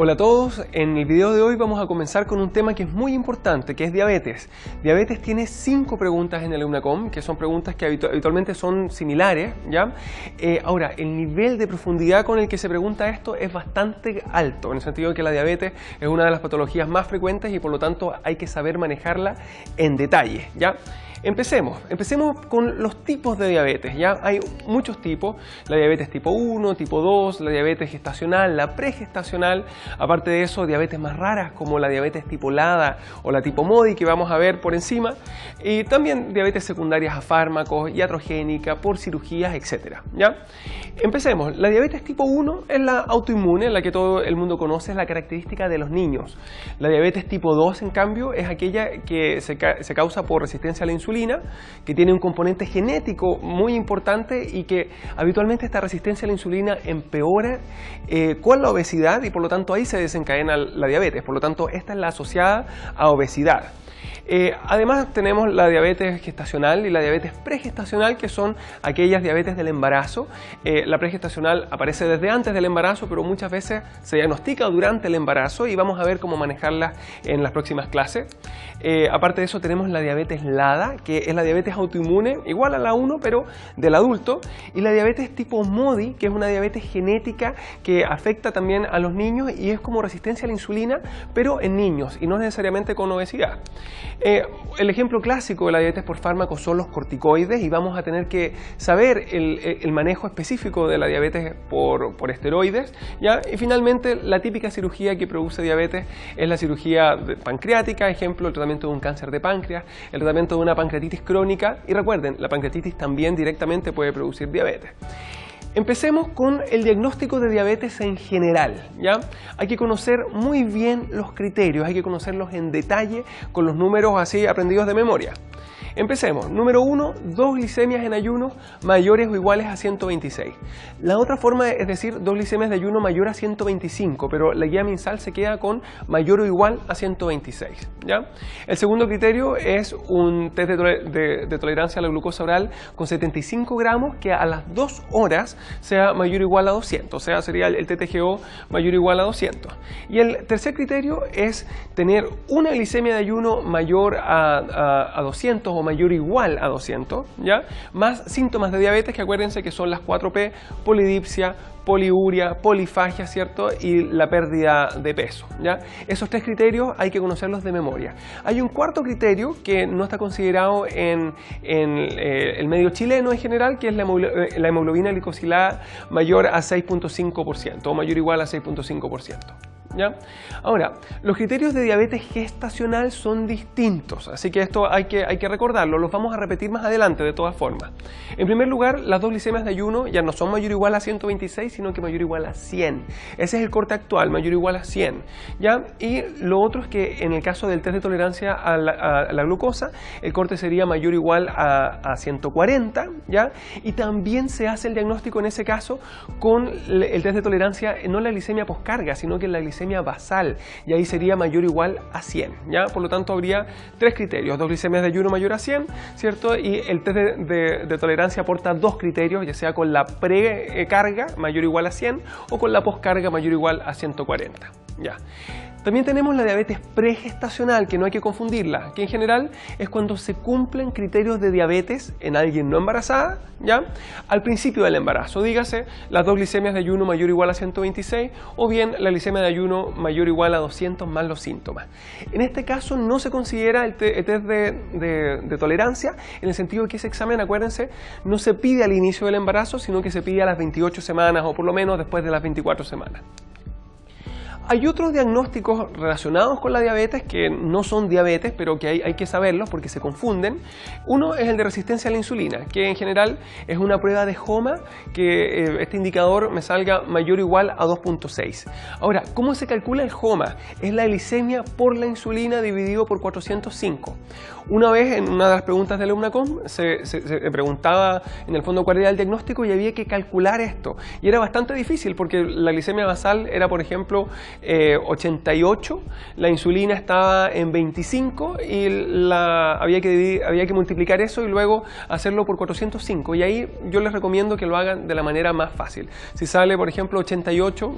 Hola a todos, en el video de hoy vamos a comenzar con un tema que es muy importante, que es diabetes. Diabetes tiene 5 preguntas en el EUNACOM, que son preguntas que habitualmente son similares, ¿ya? Ahora, el nivel de profundidad con el que se pregunta esto es bastante alto, en el sentido de que la diabetes es una de las patologías más frecuentes y por lo tanto hay que saber manejarla en detalle, ¿ya? Empecemos con los tipos de diabetes, ¿ya? Hay muchos tipos, la diabetes tipo 1, tipo 2, la diabetes gestacional, la pregestacional, aparte de eso, diabetes más raras como la diabetes tipo LADA o la tipo MODY que vamos a ver por encima, y también diabetes secundarias a fármacos, iatrogénica, por cirugías, etc. ¿Ya? Empecemos, la diabetes tipo 1 es la autoinmune, la que todo el mundo conoce, es la característica de los niños. La diabetes tipo 2, en cambio, es aquella que se causa por resistencia a la insulina, que tiene un componente genético muy importante y que habitualmente esta resistencia a la insulina empeora con la obesidad y por lo tanto ahí se desencadena la diabetes, por lo tanto esta es la asociada a obesidad. Además tenemos la diabetes gestacional y la diabetes pregestacional, que son aquellas diabetes del embarazo. La pregestacional aparece desde antes del embarazo, pero muchas veces se diagnostica durante el embarazo y vamos a ver cómo manejarla en las próximas clases. Aparte de eso tenemos la diabetes LADA, que es la diabetes autoinmune, igual a la 1, pero del adulto, y la diabetes tipo MODY, que es una diabetes genética que afecta también a los niños y es como resistencia a la insulina, pero en niños y no necesariamente con obesidad. El ejemplo clásico de la diabetes por fármacos son los corticoides y vamos a tener que saber el manejo específico de la diabetes por esteroides, ¿ya? Y finalmente la típica cirugía que produce diabetes es la cirugía pancreática, ejemplo el tratamiento de un cáncer de páncreas, el tratamiento de una pancreatitis crónica y recuerden, la pancreatitis también directamente puede producir diabetes. Empecemos con el diagnóstico de diabetes en general, ¿ya? Hay que conocer muy bien los criterios, hay que conocerlos en detalle con los números así aprendidos de memoria. Empecemos. Número 1, 2 glicemias en ayuno mayores o iguales a 126. La otra forma es decir 2 glicemias de ayuno mayor a 125, pero la guía MinSal se queda con mayor o igual a 126. ¿Ya? El segundo criterio es un test de tolerancia a la glucosa oral con 75 gramos que a las 2 horas sea mayor o igual a 200, o sea, sería el TTGO mayor o igual a 200. Y el tercer criterio es tener una glicemia de ayuno mayor a 200 o mayor o igual a 200, ¿ya? Más síntomas de diabetes, que acuérdense que son las 4P, polidipsia, poliuria, polifagia, ¿cierto? Y la pérdida de peso, ¿ya? Esos 3 criterios hay que conocerlos de memoria. Hay un cuarto criterio que no está considerado en el medio chileno en general, que es la hemoglobina glicosilada mayor a 6.5% o mayor o igual a 6.5%. ¿Ya? Ahora, los criterios de diabetes gestacional son distintos, así que esto hay que recordarlo, los vamos a repetir más adelante de todas formas. En primer lugar, las 2 glicemias de ayuno ya no son mayor o igual a 126, sino que mayor o igual a 100. Ese es el corte actual, mayor o igual a 100. ¿Ya? Y lo otro es que en el caso del test de tolerancia a la glucosa, el corte sería mayor o igual a 140, ¿ya? Y también se hace el diagnóstico en ese caso con el test de tolerancia, no la glicemia poscarga, sino que la glicemia basal, y ahí sería mayor o igual a 100, ¿ya? Por lo tanto habría 3 criterios, 2 glicemias de ayuno mayor a 100, ¿cierto? Y el test de tolerancia aporta 2 criterios, ya sea con la precarga mayor o igual a 100 o con la poscarga mayor o igual a 140, ¿ya? También tenemos la diabetes pregestacional, que no hay que confundirla, que en general es cuando se cumplen criterios de diabetes en alguien no embarazada, ¿ya? Al principio del embarazo, dígase las 2 glicemias de ayuno mayor o igual a 126 o bien la glicemia de ayuno mayor o igual a 200 más los síntomas. En este caso no se considera el test de tolerancia, en el sentido de que ese examen, acuérdense, no se pide al inicio del embarazo, sino que se pide a las 28 semanas o por lo menos después de las 24 semanas. Hay otros diagnósticos relacionados con la diabetes que no son diabetes, pero que hay que saberlos porque se confunden. Uno es el de resistencia a la insulina, que en general es una prueba de JOMA, que este indicador me salga mayor o igual a 2.6. Ahora, ¿cómo se calcula el JOMA? Es la glicemia por la insulina dividido por 405. Una vez en una de las preguntas de la EUNACOM se preguntaba en el fondo cuál era el diagnóstico y había que calcular esto. Y era bastante difícil porque la glicemia basal era, por ejemplo, 88, la insulina estaba en 25 y había que multiplicar eso y luego hacerlo por 405. Y ahí yo les recomiendo que lo hagan de la manera más fácil. Si sale, por ejemplo, 88,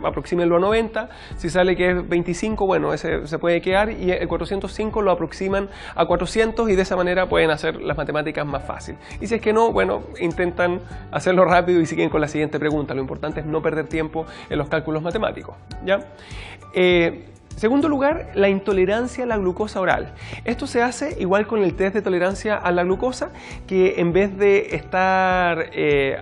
aproxímenlo a 90. Si sale que es 25, bueno, ese se puede quedar, y el 405 lo aproximan a 400 y de esa manera pueden hacer las matemáticas más fácil. Y si es que no, bueno, intentan hacerlo rápido y siguen con la siguiente pregunta. Lo importante es no perder tiempo en los cálculos matemáticos, ¿ya? Segundo lugar, la intolerancia a la glucosa oral. Esto se hace igual con el test de tolerancia a la glucosa, que en vez de estar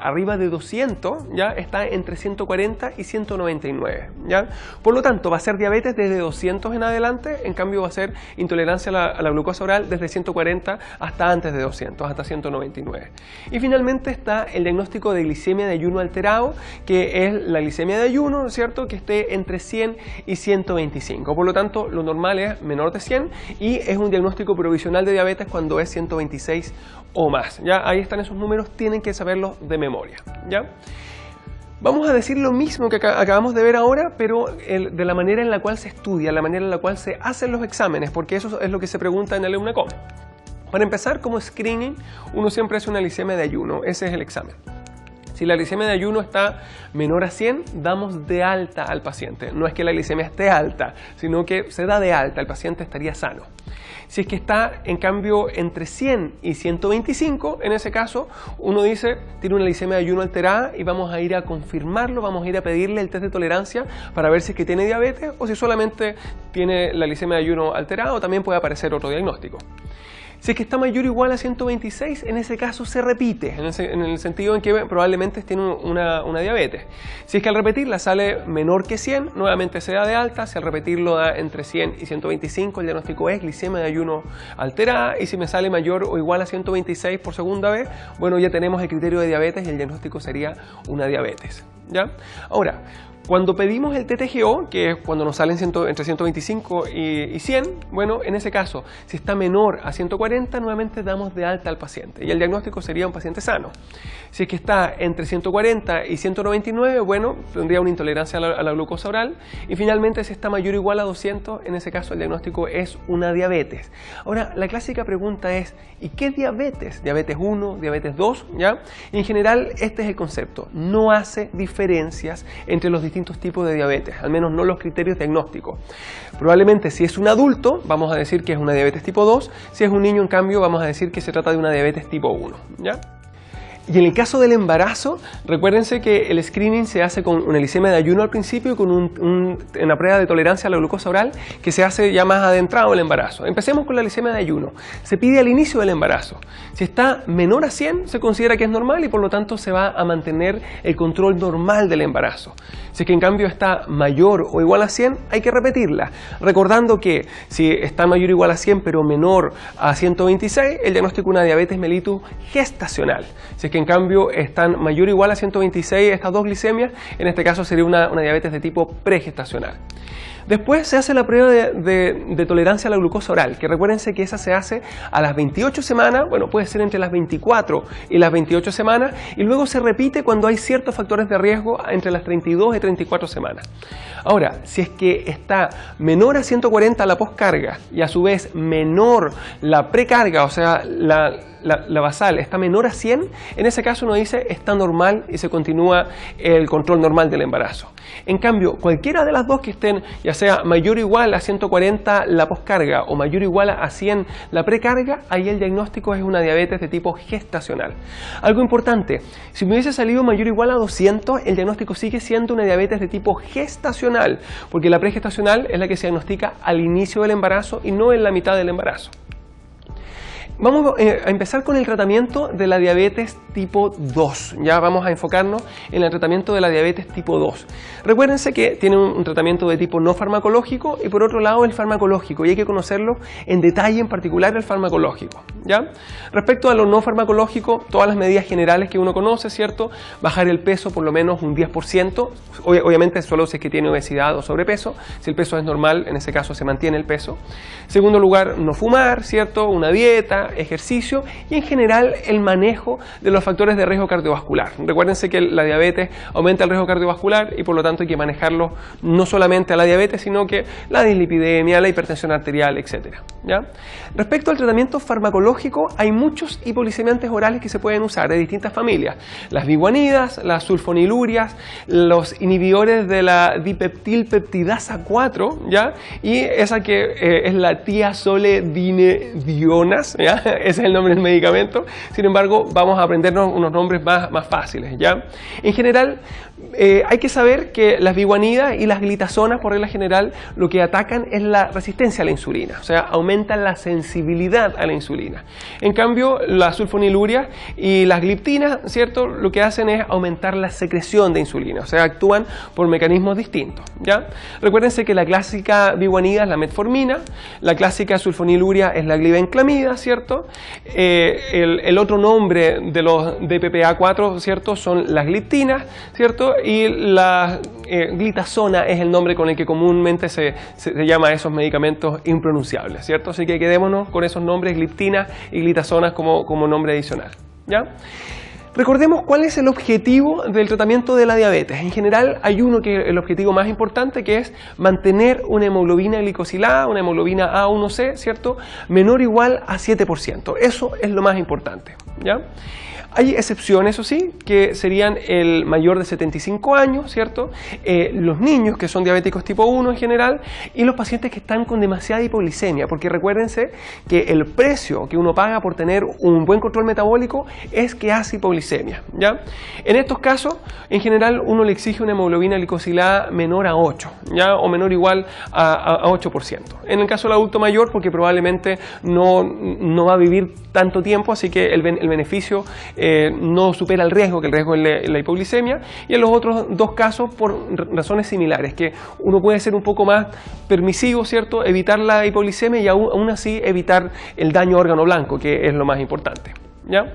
arriba de 200, ¿ya? Está entre 140 y 199, ¿ya? Por lo tanto, va a ser diabetes desde 200 en adelante, en cambio va a ser intolerancia a la glucosa oral desde 140 hasta antes de 200, hasta 199. Y finalmente está el diagnóstico de glicemia de ayuno alterado, que es la glicemia de ayuno, ¿no es cierto?, que esté entre 100 y 125. Por lo tanto, lo normal es menor de 100 y es un diagnóstico provisional de diabetes cuando es 126 o más. ¿Ya? Ahí están esos números, tienen que saberlos de memoria, ¿ya? Vamos a decir lo mismo que acabamos de ver ahora, pero de la manera en la cual se estudia, la manera en la cual se hacen los exámenes, porque eso es lo que se pregunta en el EUNACOM. Para empezar, como screening, uno siempre hace una glicemia de ayuno, ese es el examen. Si la glicemia de ayuno está menor a 100, damos de alta al paciente. No es que la glicemia esté alta, sino que se da de alta, el paciente estaría sano. Si es que está, en cambio, entre 100 y 125, en ese caso, uno dice, tiene una glicemia de ayuno alterada y vamos a ir a confirmarlo, vamos a ir a pedirle el test de tolerancia para ver si es que tiene diabetes o si solamente tiene la glicemia de ayuno alterada, o también puede aparecer otro diagnóstico. Si es que está mayor o igual a 126, en ese caso se repite, en el sentido en que probablemente tiene una diabetes. Si es que al repetirla sale menor que 100, nuevamente se da de alta. Si al repetirlo da entre 100 y 125, el diagnóstico es glicemia de ayuno alterada. Y si me sale mayor o igual a 126 por segunda vez, bueno, ya tenemos el criterio de diabetes y el diagnóstico sería una diabetes, ¿ya? Ahora, cuando pedimos el TTGO, que es cuando nos salen entre 125 y 100, bueno, en ese caso, si está menor a 140, nuevamente damos de alta al paciente y el diagnóstico sería un paciente sano. Si es que está entre 140 y 199, bueno, tendría una intolerancia a la glucosa oral. Y finalmente, si está mayor o igual a 200, en ese caso el diagnóstico es una diabetes. Ahora, la clásica pregunta es, ¿y qué diabetes? ¿Diabetes 1? ¿Diabetes 2? ¿Ya? Y en general, este es el concepto. No hace diferencias entre los distintos tipos de diabetes, al menos no los criterios diagnósticos. Probablemente si es un adulto, vamos a decir que es una diabetes tipo 2, si es un niño, en cambio, vamos a decir que se trata de una diabetes tipo 1, ¿ya? Y en el caso del embarazo, recuérdense que el screening se hace con una glicemia de ayuno al principio y con una prueba de tolerancia a la glucosa oral que se hace ya más adentrado el embarazo. Empecemos con la glicemia de ayuno. Se pide al inicio del embarazo. Si está menor a 100, se considera que es normal y por lo tanto se va a mantener el control normal del embarazo. Si es que en cambio está mayor o igual a 100, hay que repetirla, recordando que si está mayor o igual a 100 pero menor a 126, el diagnóstico de una diabetes mellitus gestacional. Si es que en cambio están mayor o igual a 126 estas dos glicemias, en este caso sería una diabetes de tipo pregestacional. Después se hace la prueba de tolerancia a la glucosa oral, que recuérdense que esa se hace a las 28 semanas, bueno, puede ser entre las 24 y las 28 semanas, y luego se repite cuando hay ciertos factores de riesgo entre las 32 y 34 semanas. Ahora, si es que está menor a 140 la poscarga y a su vez menor la precarga, o sea, la basal está menor a 100, en ese caso uno dice está normal y se continúa el control normal del embarazo. En cambio, cualquiera de las dos que estén, ya sea mayor o igual a 140 la poscarga o mayor o igual a 100 la precarga, ahí el diagnóstico es una diabetes de tipo gestacional. Algo importante, si me hubiese salido mayor o igual a 200, el diagnóstico sigue siendo una diabetes de tipo gestacional, porque la pregestacional es la que se diagnostica al inicio del embarazo y no en la mitad del embarazo. Vamos a empezar con el tratamiento de la diabetes tipo 2. Ya vamos a enfocarnos en el tratamiento de la diabetes tipo 2. Recuérdense que tiene un tratamiento de tipo no farmacológico y por otro lado el farmacológico, y hay que conocerlo en detalle, en particular el farmacológico, ¿ya? Respecto a lo no farmacológico, todas las medidas generales que uno conoce, ¿cierto? Bajar el peso por lo menos un 10%, obviamente solo si es que tiene obesidad o sobrepeso. Si el peso es normal, en ese caso se mantiene el peso. En segundo lugar, no fumar, ¿cierto? Una dieta, dieta, ejercicio y en general el manejo de los factores de riesgo cardiovascular. Recuérdense que la diabetes aumenta el riesgo cardiovascular y por lo tanto hay que manejarlo no solamente a la diabetes, sino que la dislipidemia, la hipertensión arterial, etc. ¿Ya? Respecto al tratamiento farmacológico, hay muchos hipoglicemiantes orales que se pueden usar de distintas familias. Las biguanidas, las sulfonilurias, los inhibidores de la dipeptilpeptidasa 4, ¿ya? Y esa que es la tiazoledinedionas, ¿ya? Ese es el nombre del medicamento. Sin embargo, vamos a aprendernos unos nombres más fáciles, ¿ya? En general, hay que saber que las biguanidas y las glitazonas, por regla general, lo que atacan es la resistencia a la insulina, o sea, aumentan la sensibilidad a la insulina. En cambio, las sulfonilurias y las gliptinas, ¿cierto?, lo que hacen es aumentar la secreción de insulina, o sea, actúan por mecanismos distintos, ¿ya? Recuérdense que la clásica biguanida es la metformina, la clásica sulfoniluria es la glibenclamida, ¿cierto? El otro nombre de los DPPA4, ¿cierto?, son las gliptinas, ¿cierto? Y la glitazona es el nombre con el que comúnmente se llama a esos medicamentos impronunciables, ¿cierto? Así que quedémonos con esos nombres, gliptina y glitazonas como nombre adicional, ¿ya? Recordemos cuál es el objetivo del tratamiento de la diabetes. En general hay uno que es el objetivo más importante, que es mantener una hemoglobina glicosilada, una hemoglobina A1C, ¿cierto?, menor o igual a 7%. Eso es lo más importante, ¿ya? Hay excepciones, eso sí, que serían el mayor de 75 años, ¿cierto? Los niños que son diabéticos tipo 1 en general y los pacientes que están con demasiada hipoglicemia, porque recuérdense que el precio que uno paga por tener un buen control metabólico es que hace hipoglicemia, ¿ya? En estos casos, en general, uno le exige una hemoglobina glicosilada menor a 8, ¿ya? O menor o igual a 8%. En el caso del adulto mayor, porque probablemente no va a vivir tanto tiempo, así que el beneficio no supera el riesgo, que el riesgo es la hipoglicemia, y en los otros dos casos por razones similares, que uno puede ser un poco más permisivo, ¿cierto?, evitar la hipoglicemia y aún así evitar el daño a órgano blanco, que es lo más importante, ¿ya?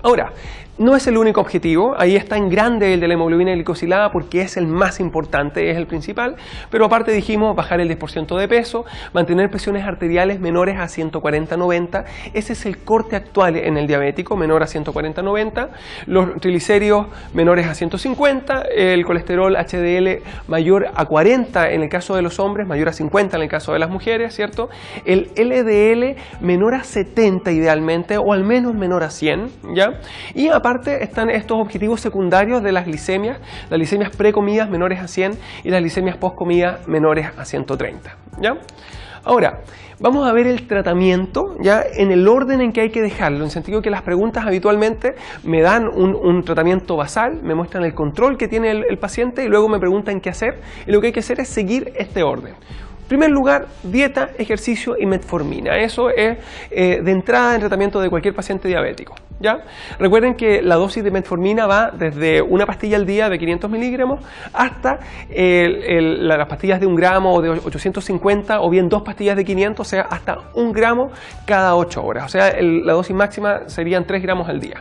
Ahora, no es el único objetivo, ahí está en grande el de la hemoglobina glicosilada porque es el más importante, es el principal, pero aparte dijimos bajar el 10% de peso, mantener presiones arteriales menores a 140/90, ese es el corte actual en el diabético, menor a 140/90, los triglicéridos menores a 150, el colesterol HDL mayor a 40 en el caso de los hombres, mayor a 50 en el caso de las mujeres, ¿cierto? El LDL menor a 70 idealmente, o al menos menor a 100, ¿ya? Y aparte están estos objetivos secundarios de las glicemias precomidas menores a 100 y las glicemias postcomidas menores a 130, ¿ya? Ahora, vamos a ver el tratamiento ya en el orden en que hay que dejarlo, en el sentido que las preguntas habitualmente me dan un tratamiento basal, me muestran el control que tiene el paciente y luego me preguntan qué hacer, y lo que hay que hacer es seguir este orden. En primer lugar, dieta, ejercicio y metformina. Eso es de entrada en tratamiento de cualquier paciente diabético, ¿ya? Recuerden que la dosis de metformina va desde una pastilla al día de 500 miligramos hasta las pastillas de 1 gramo o de 850, o bien 2 pastillas de 500, o sea, hasta 1 gramo cada 8 horas. O sea, la dosis máxima serían 3 gramos al día.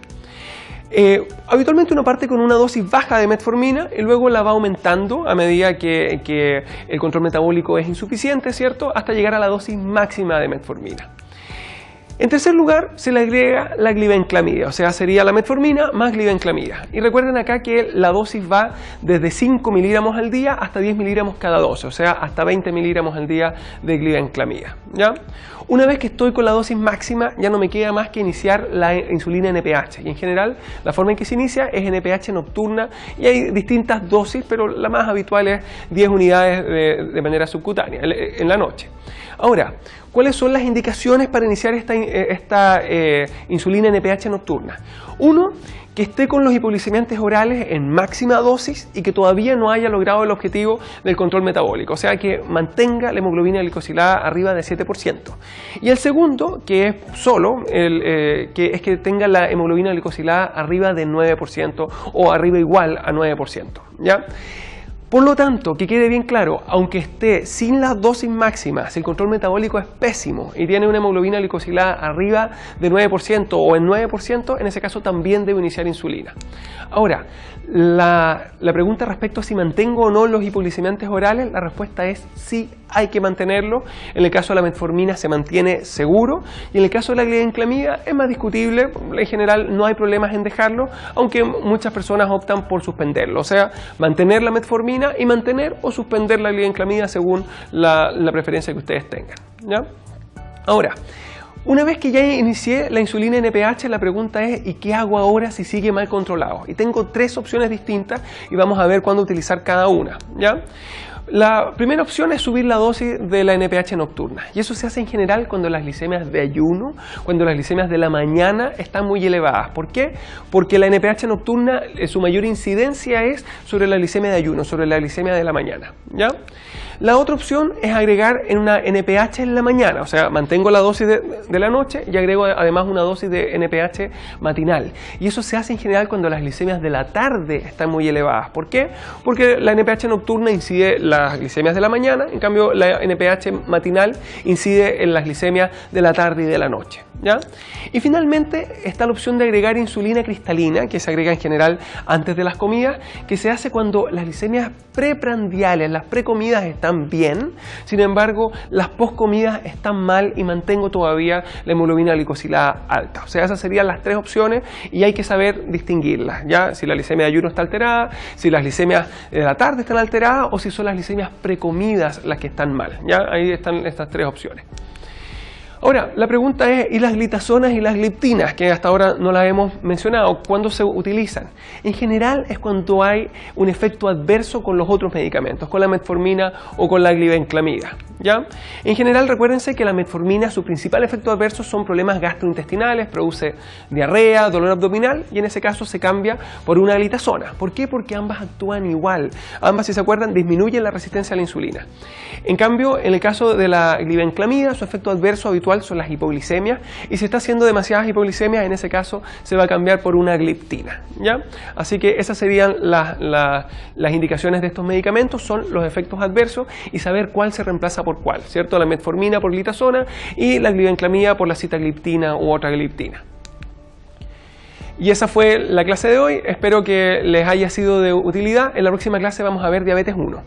Habitualmente uno parte con una dosis baja de metformina y luego la va aumentando a medida que el control metabólico es insuficiente, ¿cierto?, hasta llegar a la dosis máxima de metformina. En tercer lugar, se le agrega la glibenclamida, o sea, sería la metformina más glibenclamida. Y recuerden acá que la dosis va desde 5 miligramos al día hasta 10 miligramos cada dosis, o sea, hasta 20 miligramos al día de glibenclamida, ¿ya? Una vez que estoy con la dosis máxima, ya no me queda más que iniciar la insulina NPH. Y en general, la forma en que se inicia es NPH nocturna y hay distintas dosis, pero la más habitual es 10 unidades de manera subcutánea en la noche. Ahora, ¿cuáles son las indicaciones para iniciar esta insulina NPH nocturna? Uno, que esté con los hipoglicemiantes orales en máxima dosis y que todavía no haya logrado el objetivo del control metabólico, o sea, que mantenga la hemoglobina glicosilada arriba de 7%. Y el segundo, que es solo, que tenga la hemoglobina glicosilada arriba de 9% o arriba igual a 9%, ¿ya? Por lo tanto, que quede bien claro, aunque esté sin las dosis máximas, si el control metabólico es pésimo y tiene una hemoglobina glicosilada arriba de 9% o en 9%, en ese caso también debe iniciar insulina. Ahora, la pregunta respecto a si mantengo o no los hipoglicemiantes orales, la respuesta es sí hay que mantenerlo. En el caso de la metformina se mantiene seguro, y en el caso de la glibenclamida es más discutible. En general no hay problemas en dejarlo, aunque muchas personas optan por suspenderlo, o sea, mantener la metformina y mantener o suspender la glibenclamida según la preferencia que ustedes tengan, ¿ya? Ahora, una vez que ya inicié la insulina NPH, la pregunta es ¿y qué hago ahora si sigue mal controlado? Y tengo 3 opciones distintas y vamos a ver cuándo utilizar cada una, ¿ya? La primera opción es subir la dosis de la NPH nocturna, y eso se hace en general cuando las glicemias de ayuno, cuando las glicemias de la mañana están muy elevadas. ¿Por qué? Porque la NPH nocturna, su mayor incidencia es sobre la glicemia de ayuno, sobre la glicemia de la mañana, ¿ya? La otra opción es agregar en una NPH en la mañana, o sea, mantengo la dosis de la noche y agrego además una dosis de NPH matinal. Y eso se hace en general cuando las glicemias de la tarde están muy elevadas. ¿Por qué? Porque la NPH nocturna incide en las glicemias de la mañana, en cambio la NPH matinal incide en las glicemias de la tarde y de la noche, ¿ya? Y finalmente está la opción de agregar insulina cristalina, que se agrega en general antes de las comidas, que se hace cuando las glicemias preprandiales, las precomidas están bien, sin embargo las postcomidas están mal y mantengo todavía la hemoglobina glicosilada alta. O sea, esas serían las 3 opciones y hay que saber distinguirlas, ¿ya? Si la glicemia de ayuno está alterada, si las glicemias de la tarde están alteradas o si son las glicemias precomidas las que están mal, ¿ya? Ahí están estas 3 opciones. Ahora, la pregunta es, ¿y las glitazonas y las gliptinas, que hasta ahora no las hemos mencionado, cuándo se utilizan? En general es cuando hay un efecto adverso con los otros medicamentos, con la metformina o con la glibenclamida, ¿ya? En general, recuérdense que la metformina, su principal efecto adverso son problemas gastrointestinales, produce diarrea, dolor abdominal, y en ese caso se cambia por una glitazona. ¿Por qué? Porque ambas actúan igual. Ambas, si se acuerdan, disminuyen la resistencia a la insulina. En cambio, en el caso de la glibenclamida, su efecto adverso habitual son las hipoglicemias, y si está haciendo demasiadas hipoglicemias, en ese caso se va a cambiar por una gliptina, ¿ya? Así que esas serían las indicaciones de estos medicamentos, son los efectos adversos y saber cuál se reemplaza por cuál, ¿cierto? La metformina por glitazona y la glibenclamida por la sitagliptina u otra gliptina. Y esa fue la clase de hoy, espero que les haya sido de utilidad. En la próxima clase vamos a ver diabetes 1.